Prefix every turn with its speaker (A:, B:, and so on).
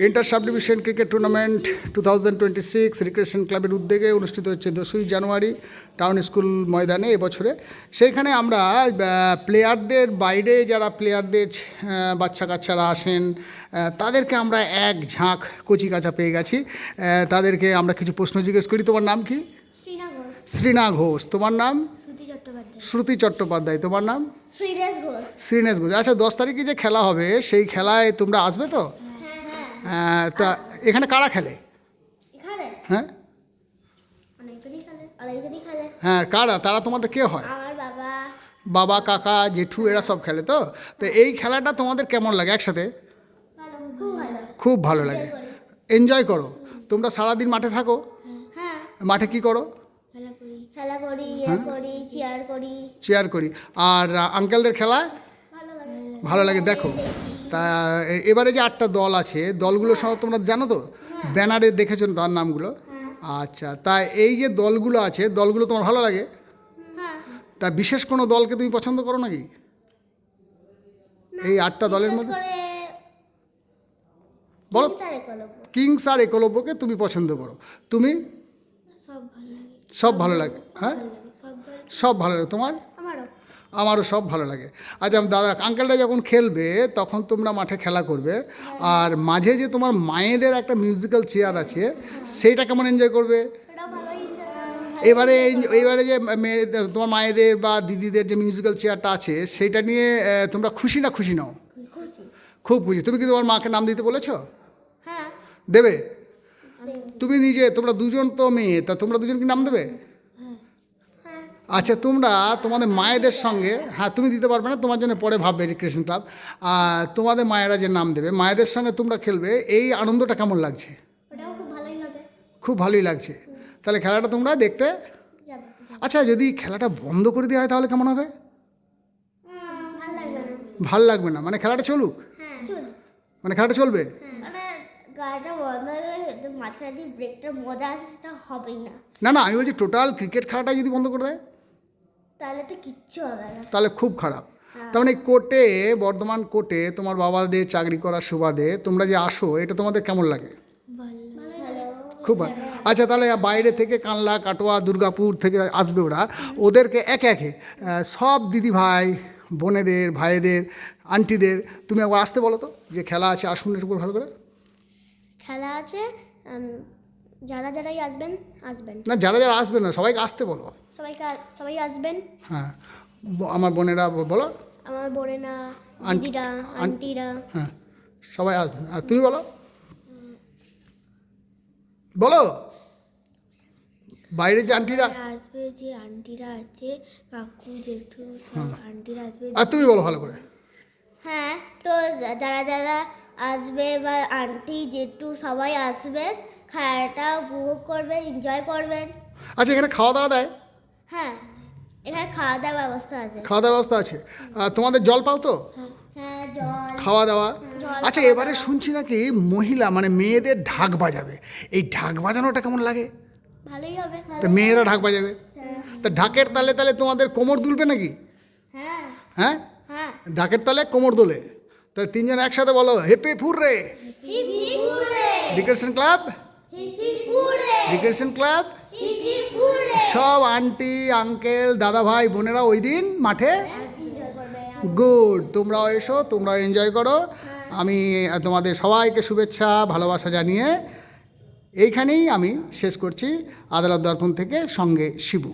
A: Inter sub division cricket tournament 2026 recreation ক্লাবের উদ্যোগে অনুষ্ঠিত হচ্ছে 10ই জানুয়ারি টাউন স্কুল ময়দানে এবছরে। সেইখানে আমরা প্লেয়ারদের বাইরে যারা প্লেয়ারদের বাচ্চা কাচ্চারা আসেন তাদেরকে আমরা এক ঝাঁক কচিকাঁচা পেয়ে গেছি। তাদেরকে আমরা কিছু প্রশ্ন জিজ্ঞেস করি। তোমার নাম কি? শ্রীনা ঘোষ। তোমার নাম? শ্রুতি চট্টোপাধ্যায়। তোমার নাম? শ্রীনেশ ঘোষ। আচ্ছা, 10 তারিখে যে খেলা হবে সেই খেলায় তোমরা আসবে তো? তা এখানে কারা খেলে? হ্যাঁ হ্যাঁ, কারা? তারা তোমাদের কে হয়? বাবা, কাকা, জেঠু এরা সব খেলে তো? তো এই খেলাটা তোমাদের কেমন লাগে একসাথে? খুব ভালো লাগে, এনজয় করো। তোমরা সারাদিন মাঠে থাকো? মাঠে কি করো? চেয়ার করি। আর আঙ্কেলদের খেলা ভালো লাগে, দেখো। তা এবারে যে 8টা দল আছে, দলগুলো সব তোমরা জানো তো? ব্যানারে দেখেছো তার নামগুলো? আচ্ছা, তা এই যে দলগুলো আছে, দলগুলো তোমার ভালো লাগে? তা বিশেষ কোনো দলকে তুমি পছন্দ করো নাকি এই 8টা দলের মধ্যে? বলো। কিংস আর একলব্যকে তুমি পছন্দ করো। তুমি? সব ভালো লাগে। হ্যাঁ, সব ভালো লাগে। তোমার? আমারও সব ভালো লাগে। আচ্ছা দাদা, আঙ্কেলরা যখন খেলবে তখন তোমরা মাঠে খেলা করবে, আর মাঝে যে তোমার মায়েদের একটা মিউজিক্যাল চেয়ার আছে সেইটা কেমন এনজয় করবে? এবারে যে তোমার মায়েদের বা দিদিদের যে মিউজিক্যাল চেয়ারটা আছে সেইটা নিয়ে তোমরা খুশি না খুশি নাও? খুব খুশি। তুমি কি তোমার মাকে নাম দিতে বলেছো? দেবে? তুমি নিজে, তোমরা দুজন তো মেয়ে, তা তোমরা দুজন কি নাম দেবে? আচ্ছা, তোমরা তোমাদের মায়েদের সঙ্গে, হ্যাঁ তুমি দিতে পারবে না, তোমার জন্য পরে ভাববে রিক্রিয়েশন ক্লাব। তোমাদের মায়েরা যে নাম দেবে, মায়েদের সঙ্গে তোমরা খেলবে, এই আনন্দটা কেমন লাগছে? খুব ভালোই লাগছে। তাহলে খেলাটা তোমরা দেখতে? আচ্ছা, যদি খেলাটা বন্ধ করে দেওয়া হয় তাহলে কেমন হবে? ভাল লাগবে না? মানে খেলাটা চলুক? মানে খেলাটা চলবে? না না, আমি বলছি টোটাল ক্রিকেট খেলাটা যদি বন্ধ করে দেয়
B: তাহলে তো কিচ্ছু হবে না,
A: তাহলে খুব খারাপ। তার মানে কোর্টে, বর্ধমান কোর্টে তোমার বাবাদের চাকরি করার সুবাদে তোমরা যে আসো, এটা তোমাদের কেমন লাগে? খুব ভালো। আচ্ছা, তাহলে বাইরে থেকে কানলা, কাটোয়া, দুর্গাপুর থেকে আসবে ওরা, ওদেরকে একে একে সব দিদি ভাই, বোনেদের, ভাইদের, আন্টিদের তুমি একবার আসতে বলো তো, যে খেলা আছে আসুন এর উপর ভালো করে।
B: খেলা আছে, যারা যারাই আসবেন।
A: না, যারা যারা আসবে না, সবাইকে আসতে বলো।
B: সবাই আসবেন।
A: হ্যাঁ, আমার বোনেরা বলো,
B: আমার বোনেরা, দিদিরা, আন্টিরা।
A: হ্যাঁ, সবাই আসবেন। আর তুমি বলো, বলো বাইরে যে আন্টিরা
B: আসবে, যে আন্টিরা আছে, কাকু, জেঠু, সব আন্টিরা আসবে।
A: আর তুমি বলো ভালো করে।
B: হ্যাঁ, তো যারা যারা আসবে বা আন্টি জেঠু সবাই আসবেন, খাওয়াটা উপভোগ করবেন, এনজয় করবেন।
A: আচ্ছা, এখানে খাওয়া দাওয়া দেয়?
B: হ্যাঁ, এখানে খাওয়া দাওয়ার ব্যবস্থা আছে।
A: খাওয়া দাওয়ার ব্যবস্থা আছে? তোমাদের জল পাও তো?
B: হ্যাঁ, জল,
A: খাওয়া দাওয়া। আচ্ছা, এবারে শুনছি নাকি মহিলা মানে মেয়েদের ঢাক বাজাবে। এই ঢাক বাজানোটা কেমন লাগে?
B: ভালোই হবে।
A: তা মেয়েরা ঢাক বাজাবে, তা ঢাকের তালে তালে তোমাদের কোমর দুলবে নাকি?
B: হ্যাঁ
A: হ্যাঁ,
B: হ্যাঁ,
A: ঢাকের তালে কোমর দোলে। তা তিনজন একসাথে বলো, happy hurray
B: hip hip hurray,
A: recreation club,
B: hip hip hurray,
A: recreation club.
B: Hip hip hurray.
A: সব আন্টি, আঙ্কেল, দাদা ভাই, বোনেরা ওই দিন মাঠে
B: এনজয় করবে।
A: গুড। তোমরাও এসো, তোমরাও এনজয় করো। আমি তোমাদের সবাইকে শুভেচ্ছা, ভালোবাসা জানিয়ে এইখানেই আমি শেষ করছি। আদালত দর্পণ থেকে সঙ্গে শিবু।